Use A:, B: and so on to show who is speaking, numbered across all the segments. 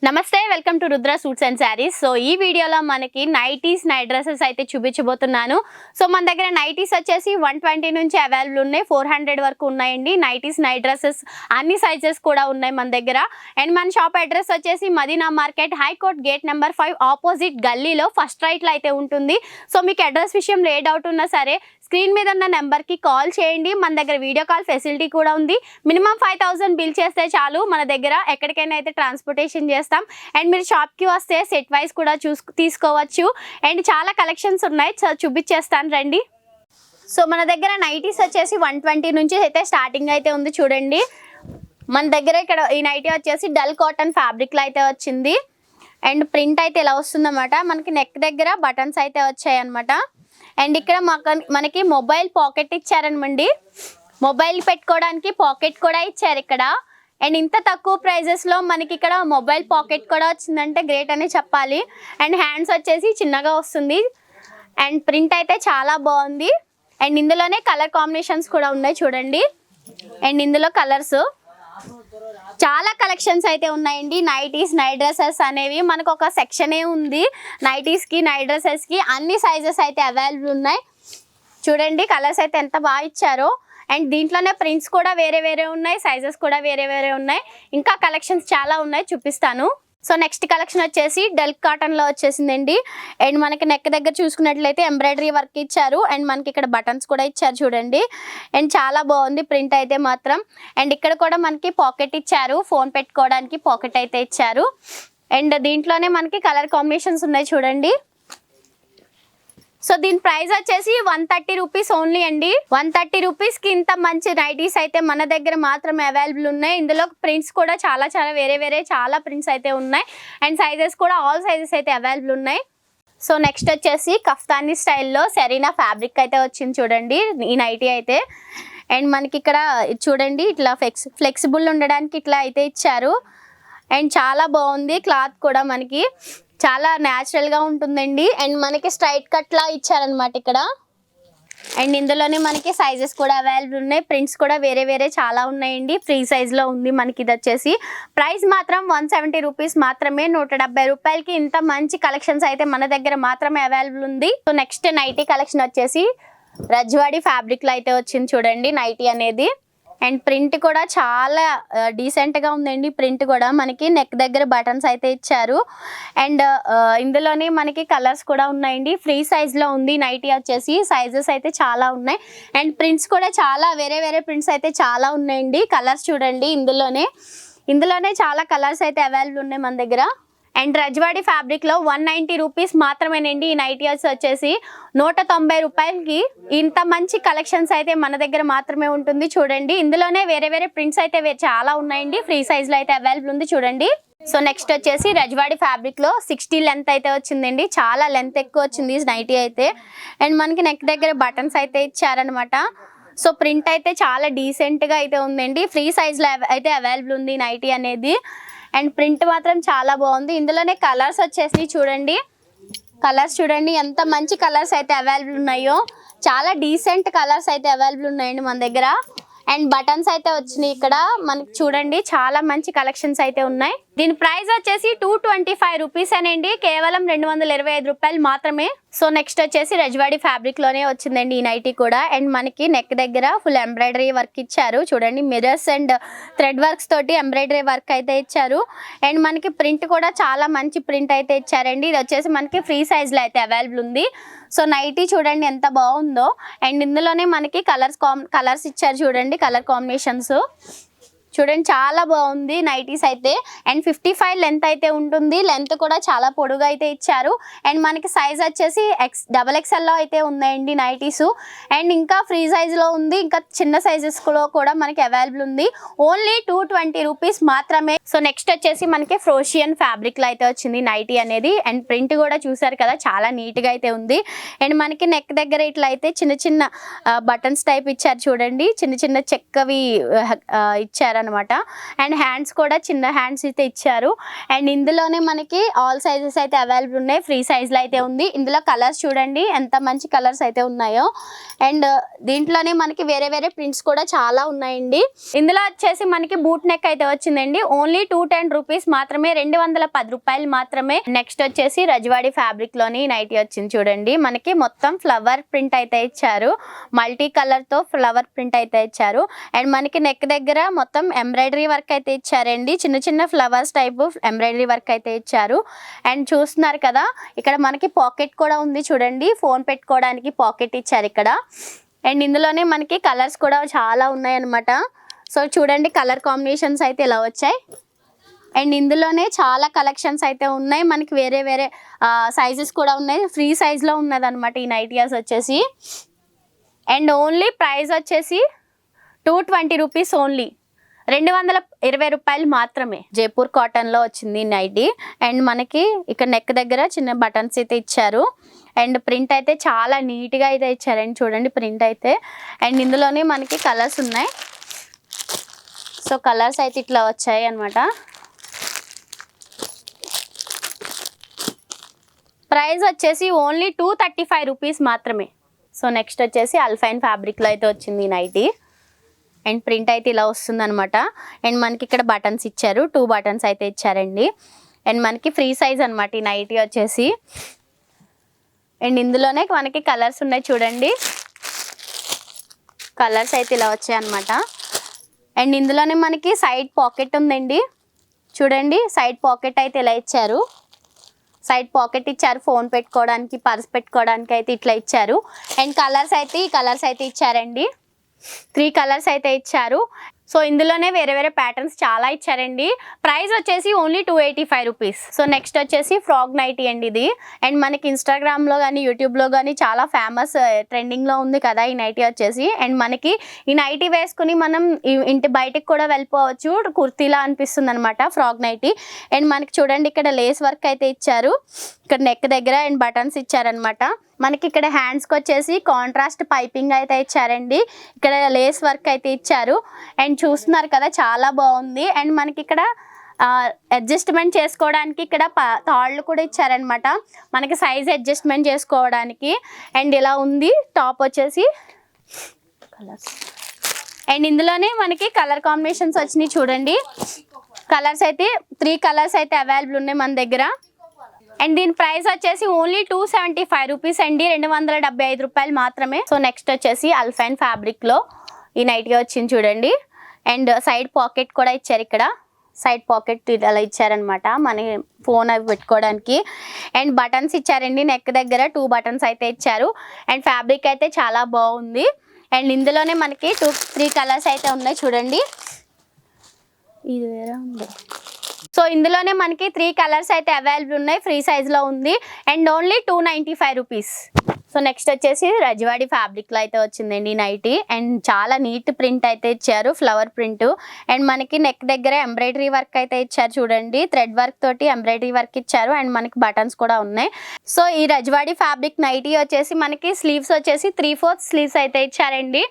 A: నమస్తే welcome to Rudra suits and saris. So ఈ వీడియోలో మనకి నైటీస్ నైట్ డ్రెస్సెస్ అయితే చూపించబోతున్నాను. సో మన దగ్గర నైటీస్ వచ్చేసి 120 నుంచి అవైలబుల్ ఉన్నాయి, 400 వరకు ఉన్నాయండి. నైటీస్ నైట్ డ్రెస్సెస్ అన్ని సైజెస్ కూడా ఉన్నాయి మన దగ్గర. అండ్ మన షాప్ అడ్రస్ వచ్చేసి Madina market, high court gate number 5 opposite గల్లీలో ఫస్ట్ రైట్లో అయితే ఉంటుంది. సో మీకు అడ్రస్ విషయంలో ఏ డౌట్ ఉన్నా సరే స్క్రీన్ మీద ఉన్న నెంబర్కి కాల్ చేయండి. మన దగ్గర వీడియో కాల్ ఫెసిలిటీ కూడా ఉంది. మినిమం 5000 బిల్ చేస్తే చాలు, మన దగ్గర ఎక్కడికైనా అయితే ట్రాన్స్పోర్టేషన్ చేస్తాం. అండ్ మీరు షాప్కి వస్తే సెట్ వైజ్ కూడా తీసుకోవచ్చు. అండ్ చాలా కలెక్షన్స్ ఉన్నాయి, చూపించేస్తాను రండి. సో మన దగ్గర నైటీస్ వచ్చేసి 120 నుంచి అయితే స్టార్టింగ్ అయితే ఉంది చూడండి. మన దగ్గర ఇక్కడ ఈ నైటీ వచ్చేసి డల్ కాటన్ ఫ్యాబ్రిక్లో అయితే వచ్చింది. అండ్ ప్రింట్ అయితే ఇలా వస్తుందన్నమాట. మనకి నెక్ దగ్గర బటన్స్ అయితే వచ్చాయి అనమాట. అండ్ ఇక్కడ మనకి మొబైల్ పాకెట్ ఇచ్చారనమండి. మొబైల్ పెట్టుకోవడానికి పాకెట్ కూడా ఇచ్చారు ఇక్కడ. అండ్ ఇంత తక్కువ ప్రైజెస్లో మనకి ఇక్కడ మొబైల్ పాకెట్ కూడా వచ్చిందంటే గ్రేట్ అనే చెప్పాలి. అండ్ హ్యాండ్స్ వచ్చేసి చిన్నగా వస్తుంది. అండ్ ప్రింట్ అయితే చాలా బాగుంది. అండ్ ఇందులోనే కలర్ కాంబినేషన్స్ కూడా ఉన్నాయి చూడండి. అండ్ ఇందులో కలర్స్ చాలా కలెక్షన్స్ అయితే ఉన్నాయండి. నైటీస్ నైట్ డ్రెస్సెస్ అనేవి మనకు ఒక సెక్షనే ఉంది. నైటీస్కి నైట్ డ్రెస్సెస్కి అన్ని సైజెస్ అయితే అవైలబుల్ ఉన్నాయి చూడండి. కలర్స్ అయితే ఎంత బాగా ఇచ్చారో. అండ్ దీంట్లోనే ప్రింట్స్ కూడా వేరే వేరే ఉన్నాయి, సైజెస్ కూడా వేరే వేరే ఉన్నాయి. ఇంకా కలెక్షన్స్ చాలా ఉన్నాయి, చూపిస్తాను. సో నెక్స్ట్ కలెక్షన్ వచ్చేసి డల్ కాటన్లో వచ్చేసిందండి. అండ్ మనకి నెక్ దగ్గర చూసుకున్నట్లయితే ఎంబ్రాయిడరీ వర్క్ ఇచ్చారు. అండ్ మనకి ఇక్కడ బటన్స్ కూడా ఇచ్చారు చూడండి. అండ్ చాలా బాగుంది ప్రింట్ అయితే మాత్రం. అండ్ ఇక్కడ కూడా మనకి పాకెట్ ఇచ్చారు, ఫోన్ పెట్టుకోవడానికి పాకెట్ అయితే ఇచ్చారు. అండ్ దీంట్లోనే మనకి కలర్ కాంబినేషన్స్ ఉన్నాయి చూడండి. సో దీని ప్రైస్ వచ్చేసి 130 రూపీస్ ఓన్లీ అండి. 130 రూపీస్కి ఇంత మంచి నైటీస్ అయితే మన దగ్గర మాత్రమే అవైలబుల్ ఉన్నాయి. ఇందులో ప్రింట్స్ కూడా చాలా వేరే వేరే చాలా ప్రింట్స్ అయితే ఉన్నాయి. అండ్ సైజెస్ కూడా ఆల్ సైజెస్ అయితే అవైలబుల్ ఉన్నాయి. సో నెక్స్ట్ వచ్చేసి కఫ్తానీ స్టైల్లో సెరీనా ఫ్యాబ్రిక్ అయితే వచ్చింది చూడండి ఈ నైటీ అయితే. అండ్ మనకి ఇక్కడ చూడండి ఇట్లా ఫ్లెక్సిబుల్ ఉండడానికి ఇట్లా అయితే ఇచ్చారు. అండ్ చాలా బాగుంది క్లాత్ కూడా, మనకి చాలా న్యాచురల్గా ఉంటుందండి. అండ్ మనకి స్ట్రైట్ కట్లా ఇచ్చారనమాట ఇక్కడ. అండ్ ఇందులోనే మనకి సైజెస్ కూడా అవైలబుల్ ఉన్నాయి. ప్రింట్స్ కూడా వేరే వేరే చాలా ఉన్నాయండి. ఫ్రీ సైజ్లో ఉంది మనకి. ఇది వచ్చేసి ప్రైస్ మాత్రం 170 రూపీస్ మాత్రమే. 170 రూపాయలకి ఇంత మంచి కలెక్షన్స్ అయితే మన దగ్గర మాత్రమే అవైలబుల్ ఉంది. సో నెక్స్ట్ నైటీ కలెక్షన్ వచ్చేసి రజ్వాడి ఫ్యాబ్రిక్లో అయితే వచ్చింది చూడండి నైటీ అనేది. అండ్ ప్రింట్ కూడా చాలా డీసెంట్గా ఉందండి. ప్రింట్ కూడా మనకి నెక్ దగ్గర బటన్స్ అయితే ఇచ్చారు. అండ్ ఇందులోనే మనకి కలర్స్ కూడా ఉన్నాయండి. ఫ్రీ సైజ్లో ఉంది నైటీ వచ్చేసి. సైజెస్ అయితే చాలా ఉన్నాయి. అండ్ ప్రింట్స్ కూడా చాలా వేరే వేరే ప్రింట్స్ అయితే చాలా ఉన్నాయండి. కలర్స్ చూడండి, ఇందులోనే చాలా కలర్స్ అయితే అవైలబుల్ ఉన్నాయి మన దగ్గర. అండ్ రజ్వాడి ఫ్యాబ్రిక్లో 190 రూపీస్ మాత్రమేనండి ఈ నైటీ వచ్చేసి. 190 రూపాయలకి ఇంత మంచి కలెక్షన్స్ అయితే మన దగ్గర మాత్రమే ఉంటుంది చూడండి. ఇందులోనే వేరే వేరే ప్రింట్స్ అయితే చాలా ఉన్నాయండి. ఫ్రీ సైజ్లో అయితే అవైలబుల్ ఉంది చూడండి. సో నెక్స్ట్ వచ్చేసి రజ్వాడి ఫ్యాబ్రిక్లో 60 లెంత్ అయితే వచ్చిందండి. చాలా లెంత్ ఎక్కువ వచ్చింది ఈ నైటీ అయితే. అండ్ మనకి నెక్ దగ్గర బటన్స్ అయితే ఇచ్చారనమాట. సో ప్రింట్ అయితే చాలా డీసెంట్గా అయితే ఉందండి. ఫ్రీ సైజ్లో అయితే అవైలబుల్ ఉంది నైటీ అనేది. అండ్ ప్రింట్ మాత్రం చాలా బాగుంది. ఇందులోనే కలర్స్ వచ్చేసి చూడండి. కలర్స్ చూడండి ఎంత మంచి కలర్స్ అయితే అవైలబుల్ ఉన్నాయో. చాలా డీసెంట్ కలర్స్ అయితే అవైలబుల్ ఉన్నాయండి మన దగ్గర. అండ్ బటన్స్ అయితే వచ్చినాయి ఇక్కడ మనకి చూడండి. చాలా మంచి కలెక్షన్స్ అయితే ఉన్నాయి. దీని ప్రైస్ వచ్చేసి 225 రూపీస్ అనండి. కేవలం 225 రూపాయలు మాత్రమే. సో నెక్స్ట్ వచ్చేసి రజ్వాడి ఫ్యాబ్రిక్ లోనే వచ్చిందండి ఈ నైటీ కూడా. అండ్ మనకి నెక్ దగ్గర ఫుల్ ఎంబ్రాయిడరీ వర్క్ ఇచ్చారు చూడండి. మిర్రర్స్ అండ్ థ్రెడ్ వర్క్స్ తోటి ఎంబ్రాయిడరీ వర్క్ అయితే ఇచ్చారు. అండ్ మనకి ప్రింట్ కూడా చాలా మంచి ప్రింట్ అయితే ఇచ్చారండి. ఇది వచ్చేసి మనకి ఫ్రీ సైజ్లో అయితే అవైలబుల్ ఉంది. సో నైటీ చూడండి ఎంత బాగుందో. అండ్ ఇందులోనే మనకి కలర్స్ ఇచ్చారు చూడండి. కలర్ కాంబినేషన్స్ చూడండి చాలా బాగుంది నైటీస్ అయితే. అండ్ 55 లెంత్ అయితే ఉంటుంది. లెంత్ కూడా చాలా పొడుగు అయితే ఇచ్చారు. అండ్ మనకి సైజ్ వచ్చేసి XXL అయితే ఉన్నాయండి నైటీస్. అండ్ ఇంకా ఫ్రీ సైజ్లో ఉంది, ఇంకా చిన్న సైజెస్లో కూడా మనకి అవైలబుల్ ఉంది. ఓన్లీ 220 రూపీస్ మాత్రమే. సో నెక్స్ట్ వచ్చేసి మనకి ఫ్రోషియన్ ఫ్యాబ్రిక్లో అయితే వచ్చింది నైటీ అనేది. అండ్ ప్రింట్ కూడా చూసారు కదా చాలా నీట్గా అయితే ఉంది. అండ్ మనకి నెక్ దగ్గర ఇట్లా అయితే చిన్న బటన్స్ టైప్ ఇచ్చారు చూడండి. చిన్న చెక్కవి ఇచ్చారు అనమాట. అండ్ హ్యాండ్స్ కూడా చిన్న హ్యాండ్స్ అయితే ఇచ్చారు. అండ్ ఇందులోనే మనకి ఆల్ సైజెస్ అయితే అవైలబుల్ ఉన్నాయి, ఫ్రీ సైజ్లో అయితే ఉంది. ఇందులో కలర్స్ చూడండి ఎంత మంచి కలర్స్ అయితే ఉన్నాయో. అండ్ దీంట్లోనే మనకి వేరే వేరే ప్రింట్స్ కూడా చాలా ఉన్నాయండి. ఇందులో వచ్చేసి మనకి బూట్ నెక్ అయితే వచ్చిందండి. ఓన్లీ 210 రూపీస్ మాత్రమే, 210 రూపాయలు మాత్రమే. నెక్స్ట్ వచ్చేసి రజవాడి ఫ్యాబ్రిక్ లోని నైటీ వచ్చింది చూడండి. మనకి మొత్తం ఫ్లవర్ ప్రింట్ అయితే ఇచ్చారు, మల్టీ కలర్ తో ఫ్లవర్ ప్రింట్ అయితే ఇచ్చారు. అండ్ మనకి నెక్ దగ్గర మొత్తం ఎంబ్రాయిడరీ వర్క్ అయితే ఇచ్చారండి, చిన్న చిన్న ఫ్లవర్స్ టైప్ ఎంబ్రాయిడరీ వర్క్ అయితే ఇచ్చారు. అండ్ చూస్తున్నారు కదా ఇక్కడ మనకి పాకెట్ కూడా ఉంది చూడండి, ఫోన్ పెట్టుకోవడానికి పాకెట్ ఇచ్చారు ఇక్కడ. అండ్ ఇందులోనే మనకి కలర్స్ కూడా చాలా ఉన్నాయి అన్నమాట. సో చూడండి కలర్ కాంబినేషన్స్ అయితే ఇలా వచ్చాయి. అండ్ ఇందులోనే చాలా కలెక్షన్స్ అయితే ఉన్నాయి, మనకి వేరే వేరే సైజెస్ కూడా ఉన్నాయి, ఫ్రీ సైజ్లో ఉన్నదన్నమాట ఈ నైటీస్ వచ్చేసి. అండ్ ఓన్లీ ప్రైస్ వచ్చేసి 220 రూపీస్ ఓన్లీ, 220 రూపాయలు మాత్రమే. జైపూర్ కాటన్లో వచ్చింది నైటీ. అండ్ మనకి ఇక్కడ నెక్ దగ్గర చిన్న బటన్స్ అయితే ఇచ్చారు. అండ్ ప్రింట్ అయితే చాలా నీట్గా అయితే ఇచ్చారండి చూడండి ప్రింట్ అయితే. అండ్ ఇందులోనే మనకి కలర్స్ ఉన్నాయి. సో కలర్స్ అయితే ఇట్లా వచ్చాయి అన్నమాట. ప్రైస్ వచ్చేసి ఓన్లీ 235 రూపీస్ మాత్రమే. సో నెక్స్ట్ వచ్చేసి అల్ఫైన్ ఫ్యాబ్రిక్లో అయితే వచ్చింది నైటీ. అండ్ ప్రింట్ అయితే ఇలా వస్తుంది అనమాట. అండ్ మనకి ఇక్కడ బటన్స్ ఇచ్చారు, 2 బటన్స్ అయితే ఇచ్చారండి. అండ్ మనకి ఫ్రీ సైజ్ అనమాట ఈ నైటీ వచ్చేసి. అండ్ ఇందులోనే మనకి కలర్స్ ఉన్నాయి చూడండి, కలర్స్ అయితే ఇలా వచ్చాయి అనమాట. అండ్ ఇందులోనే మనకి సైడ్ పాకెట్ ఉందండి చూడండి, సైడ్ పాకెట్ అయితే ఇలా ఇచ్చారు, సైడ్ పాకెట్ ఇచ్చారు, ఫోన్ పెట్టుకోవడానికి పర్స్ పెట్టుకోవడానికి అయితే ఇట్లా ఇచ్చారు. అండ్ కలర్స్ అయితే ఈ కలర్స్ అయితే ఇచ్చారండి, 3 కలర్స్ అయితే ఇచ్చారు. సో ఇందులోనే వేరే వేరే ప్యాటర్న్స్ చాలా ఇచ్చారండి. ప్రైస్ వచ్చేసి ఓన్లీ 285 రూపీస్. సో నెక్స్ట్ వచ్చేసి ఫ్రాక్ నైటీ అండి ఇది. అండ్ మనకి ఇన్స్టాగ్రామ్లో కానీ యూట్యూబ్లో కానీ చాలా ఫేమస్ ట్రెండింగ్లో ఉంది కదా ఈ నైటీ వచ్చేసి. అండ్ మనకి ఈ నైటీ వేసుకుని మనం ఇంటి బయటికి కూడా వెళ్ళిపోవచ్చు, కుర్తీలా అనిపిస్తుంది అనమాట ఫ్రాక్ నైటీ. అండ్ మనకి చూడండి ఇక్కడ లేస్ వర్క్ అయితే ఇచ్చారు, ఇక్కడ నెక్ దగ్గర అండ్ బటన్స్ ఇచ్చారనమాట. మనకి ఇక్కడ హ్యాండ్స్కి వచ్చేసి కాంట్రాస్ట్ పైపింగ్ అయితే ఇచ్చారండి, ఇక్కడ లేస్ వర్క్ అయితే ఇచ్చారు. అండ్ చూస్తున్నారు కదా చాలా బాగుంది. అండ్ మనకి ఇక్కడ అడ్జస్ట్మెంట్ చేసుకోవడానికి ఇక్కడ తాళ్ళు కూడా ఇచ్చారనమాట, మనకి సైజ్ అడ్జస్ట్మెంట్ చేసుకోవడానికి. అండ్ ఇలా ఉంది టాప్ వచ్చేసి కలర్స్. అండ్ ఇందులోనే మనకి కలర్ కాంబినేషన్స్ వచ్చినాయి చూడండి, కలర్స్ అయితే 3 కలర్స్ అయితే అవైలబుల్ ఉన్నాయి మన దగ్గర. అండ్ దీని ప్రైస్ వచ్చేసి ఓన్లీ 275 రూపీస్ అండి, 275 రూపాయలు మాత్రమే. సో నెక్స్ట్ వచ్చేసి అల్ఫైన్ ఫ్యాబ్రిక్లో ఈ నైట్గా వచ్చింది చూడండి. అండ్ సైడ్ పాకెట్ కూడా ఇచ్చారు, ఇక్కడ సైడ్ పాకెట్ అలా ఇచ్చారనమాట మన ఫోన్ అవి పెట్టుకోవడానికి. అండ్ బటన్స్ ఇచ్చారండి, నెక్ దగ్గర 2 బటన్స్ అయితే ఇచ్చారు. అండ్ ఫ్యాబ్రిక్ అయితే చాలా బాగుంది. అండ్ ఇందులోనే మనకి 3 కలర్స్ అయితే ఉన్నాయి చూడండి, ఇది వేరే ఉంది. సో ఇందులోనే మనకి 3 కలర్స్ అయితే అవైలబుల్ ఉన్నాయి, ఫ్రీ సైజ్లో ఉంది. And only 295 rupees. So next వచ్చేసి రజవాడి ఫ్యాబ్రిక్లో అయితే వచ్చిందండి నైటీ. అండ్ చాలా నీట్ ప్రింట్ అయితే ఇచ్చారు, ఫ్లవర్ ప్రింట్. అండ్ మనకి నెక్ దగ్గర ఎంబ్రాయిడరీ వర్క్ అయితే ఇచ్చారు చూడండి, థ్రెడ్ వర్క్ తోటి ఎంబ్రాయిడరీ వర్క్ ఇచ్చారు. అండ్ మనకి బటన్స్ కూడా ఉన్నాయి. సో ఈ రజవాడి ఫ్యాబ్రిక్ నైటీ వచ్చేసి మనకి స్లీవ్స్ వచ్చేసి 3/4 స్లీవ్స్ అయితే ఇచ్చారండి.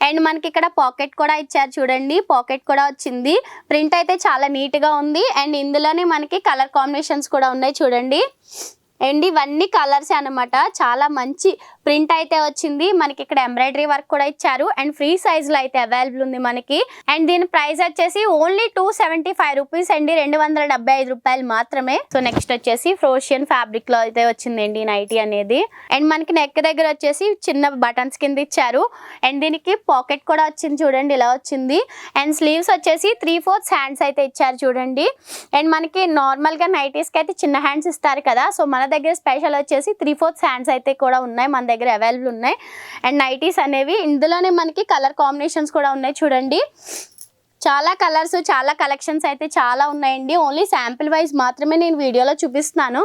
A: అండ్ మనకి ఇక్కడ పాకెట్ కూడా ఇచ్చారు చూడండి, పాకెట్ కూడా వచ్చింది. ప్రింట్ అయితే చాలా నీట్గా ఉంది. అండ్ ఇందులోనే మనకి కలర్ కాంబినేషన్స్ కూడా ఉన్నాయి చూడండి. అండ్ ఇవన్నీ కలర్స్ అన్నమాట, చాలా మంచి ప్రింట్ అయితే వచ్చింది. మనకి ఇక్కడ ఎంబ్రాయిడరీ వర్క్ కూడా ఇచ్చారు. అండ్ ఫ్రీ సైజ్లో అయితే అవైలబుల్ ఉంది మనకి. అండ్ దీని ప్రైస్ వచ్చేసి ఓన్లీ 275 రూపీస్ అండి, 275 రూపాయలు మాత్రమే. సో నెక్స్ట్ వచ్చేసి ఫ్రోషియన్ ఫ్యాబ్రిక్లో అయితే వచ్చిందండి నైటీ అనేది. అండ్ మనకి నెక్ దగ్గర వచ్చేసి చిన్న బటన్స్ కింద ఇచ్చారు. అండ్ దీనికి పాకెట్ కూడా వచ్చింది చూడండి, ఇలా వచ్చింది. అండ్ స్లీవ్స్ వచ్చేసి 3/4 హ్యాండ్స్ అయితే ఇచ్చారు చూడండి. అండ్ మనకి నార్మల్గా నైటీస్కి అయితే చిన్న హ్యాండ్స్ ఇస్తారు కదా, సో మన దగ్గర స్పెషల్ వచ్చేసి 3/4 హ్యాండ్స్ అయితే కూడా ఉన్నాయి, మన దగ్గర అవైలబుల్ ఉన్నాయి. అండ్ నైటీస్ అనేవి ఇందులోనే మనకి కలర్ కాంబినేషన్స్ కూడా ఉన్నాయి చూడండి, చాలా కలర్స్ చాలా కలెక్షన్స్ అయితే చాలా ఉన్నాయండి. ఓన్లీ శాంపిల్ వైజ్ మాత్రమే నేను వీడియోలో చూపిస్తున్నాను,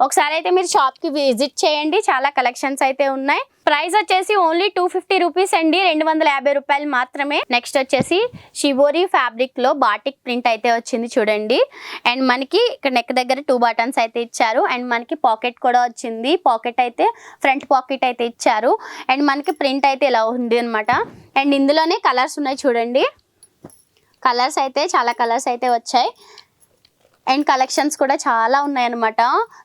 A: ఒకసారి అయితే మీరు షాప్కి విజిట్ చేయండి, చాలా కలెక్షన్స్ అయితే ఉన్నాయి. ప్రైస్ వచ్చేసి ఓన్లీ 250 రూపీస్ అండి, 250 రూపాయలు మాత్రమే. నెక్స్ట్ వచ్చేసి షిబోరి ఫ్యాబ్రిక్ లో బాటిక్ ప్రింట్ అయితే వచ్చింది చూడండి. అండ్ మనకి ఇక్కడ నెక్ దగ్గర 2 బటన్స్ అయితే ఇచ్చారు. అండ్ మనకి పాకెట్ కూడా వచ్చింది, పాకెట్ అయితే ఫ్రంట్ పాకెట్ అయితే ఇచ్చారు. అండ్ మనకి ప్రింట్ అయితే ఇలా ఉంది అనమాట. అండ్ ఇందులోనే కలర్స్ ఉన్నాయి చూడండి, కలర్స్ అయితే చాలా కలర్స్ అయితే వచ్చాయి అండ్ కలెక్షన్స్ కూడా చాలా ఉన్నాయన్నమాట.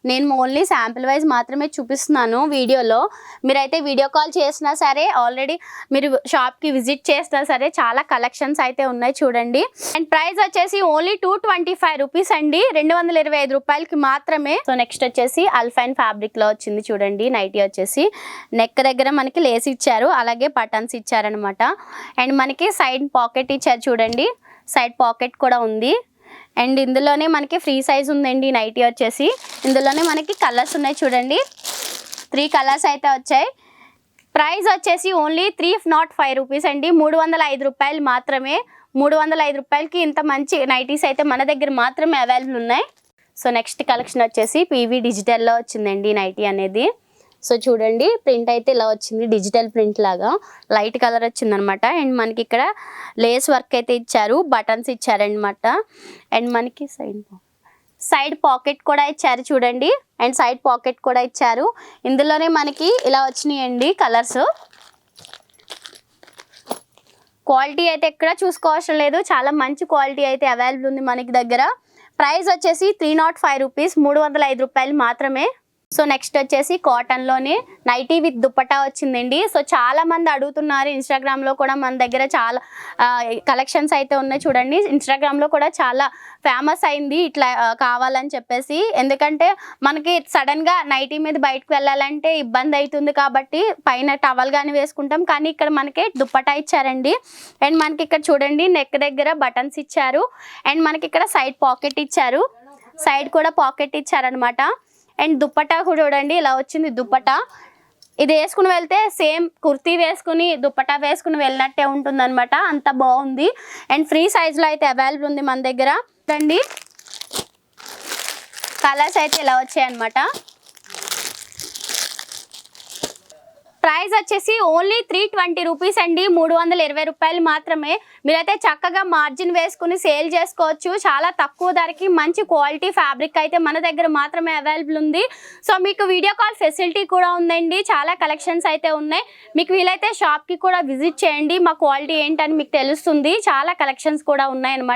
A: నేను ఓన్లీ శాంపిల్ వైజ్ మాత్రమే చూపిస్తున్నాను వీడియోలో. మీరైతే వీడియో కాల్ చేసినా సరే, ఆల్రెడీ మీరు షాప్కి విజిట్ చేసినా సరే చాలా కలెక్షన్స్ అయితే ఉన్నాయి చూడండి. అండ్ ప్రైస్ వచ్చేసి ఓన్లీ 225 రూపీస్ అండి, 225 రూపాయలకి మాత్రమే. సో నెక్స్ట్ వచ్చేసి అల్ఫైన్ ఫ్యాబ్రిక్లో వచ్చింది చూడండి. నైటీ వచ్చేసి నెక్ దగ్గర మనకి లేస్ ఇచ్చారు, అలాగే బటన్స్ ఇచ్చారనమాట. అండ్ మనకి సైడ్ పాకెట్ ఇచ్చారు చూడండి, సైడ్ పాకెట్ కూడా ఉంది. అండ్ ఇందులోనే మనకి ఫ్రీ సైజ్ ఉందండి నైటీ వచ్చేసి. ఇందులోనే మనకి కలర్స్ ఉన్నాయి చూడండి, 3 కలర్స్ అయితే వచ్చాయి. ప్రైస్ వచ్చేసి ఓన్లీ 305 రూపీస్ అండి, 305 రూపాయలు మాత్రమే. 305 రూపాయలకి ఇంత మంచి నైటీస్ అయితే మన దగ్గర మాత్రమే అవైలబుల్ ఉన్నాయి. సో నెక్స్ట్ కలెక్షన్ వచ్చేసి పీవీ డిజిటల్లో వచ్చిందండి నైటీ అనేది. సో చూడండి, ప్రింట్ అయితే ఇలా వచ్చింది, డిజిటల్ ప్రింట్ లాగా లైట్ కలర్ వచ్చిందనమాట. అండ్ మనకి ఇక్కడ లేస్ వర్క్ అయితే ఇచ్చారు, బటన్స్ ఇచ్చారనమాట. అండ్ మనకి సైడ్ పాకెట్ కూడా ఇచ్చారు చూడండి, అండ్ సైడ్ పాకెట్ కూడా ఇచ్చారు. ఇందులోనే మనకి ఇలా వచ్చినాయండి కలర్స్. క్వాలిటీ అయితే ఎక్కడ చూసుకోవసరం లేదు, చాలా మంచి క్వాలిటీ అయితే అవైలబుల్ ఉంది మనకి దగ్గర. ప్రైస్ వచ్చేసి 305 రూపీస్, 305 రూపాయలు మాత్రమే. సో నెక్స్ట్ వచ్చేసి కాటన్లోనే నైటీ విత్ దుపట్టా వచ్చిందండి. సో చాలా మంది అడుగుతున్నారు, ఇన్స్టాగ్రామ్లో కూడా మన దగ్గర చాలా కలెక్షన్స్ అయితే ఉన్నాయి చూడండి. ఇన్స్టాగ్రామ్లో కూడా చాలా ఫేమస్ అయింది ఇట్లా కావాలని చెప్పేసి. ఎందుకంటే మనకి సడన్గా నైటీ మీద బయటకు వెళ్ళాలంటే ఇబ్బంది అవుతుంది కాబట్టి పైన టవల్ కానీ వేసుకుంటాం, కానీ ఇక్కడ మనకి దుపట్టా ఇచ్చారండి. అండ్ మనకి ఇక్కడ చూడండి నెక్ దగ్గర బటన్స్ ఇచ్చారు, అండ్ మనకి ఇక్కడ సైడ్ పాకెట్ ఇచ్చారు, సైడ్ కూడా పాకెట్ ఇచ్చారనమాట. అండ్ దుపట్టా కూడా చూడండి ఇలా వచ్చింది దుపట్టా. ఇది వేసుకుని వెళ్తే సేమ్ కుర్తీ వేసుకుని దుపట్టా వేసుకుని వెళ్ళినట్టే ఉంటుంది అనమాట, అంత బాగుంది. అండ్ ఫ్రీ సైజ్లో అయితే అవైలబుల్ ఉంది మన దగ్గర. చూడండి కలర్స్ అయితే ఇలా వచ్చాయి అనమాట. ప్రైస్ వచ్చేసి ఓన్లీ 320 రూపీస్ అండి, 320 రూపాయలు మాత్రమే. మీరైతే చక్కగా మార్జిన్ వేసుకుని సేల్ చేసుకోవచ్చు, చాలా తక్కువ ధరకి మంచి క్వాలిటీ ఫ్యాబ్రిక్ అయితే మన దగ్గర మాత్రమే అవైలబుల్ ఉంది. సో మీకు వీడియో కాల్ ఫెసిలిటీ కూడా ఉందండి, చాలా కలెక్షన్స్ అయితే ఉన్నాయి. మీకు వీలైతే షాప్కి కూడా విజిట్ చేయండి, మా క్వాలిటీ ఏంటని మీకు తెలుస్తుంది. చాలా కలెక్షన్స్ కూడా ఉన్నాయి అన్నమాట.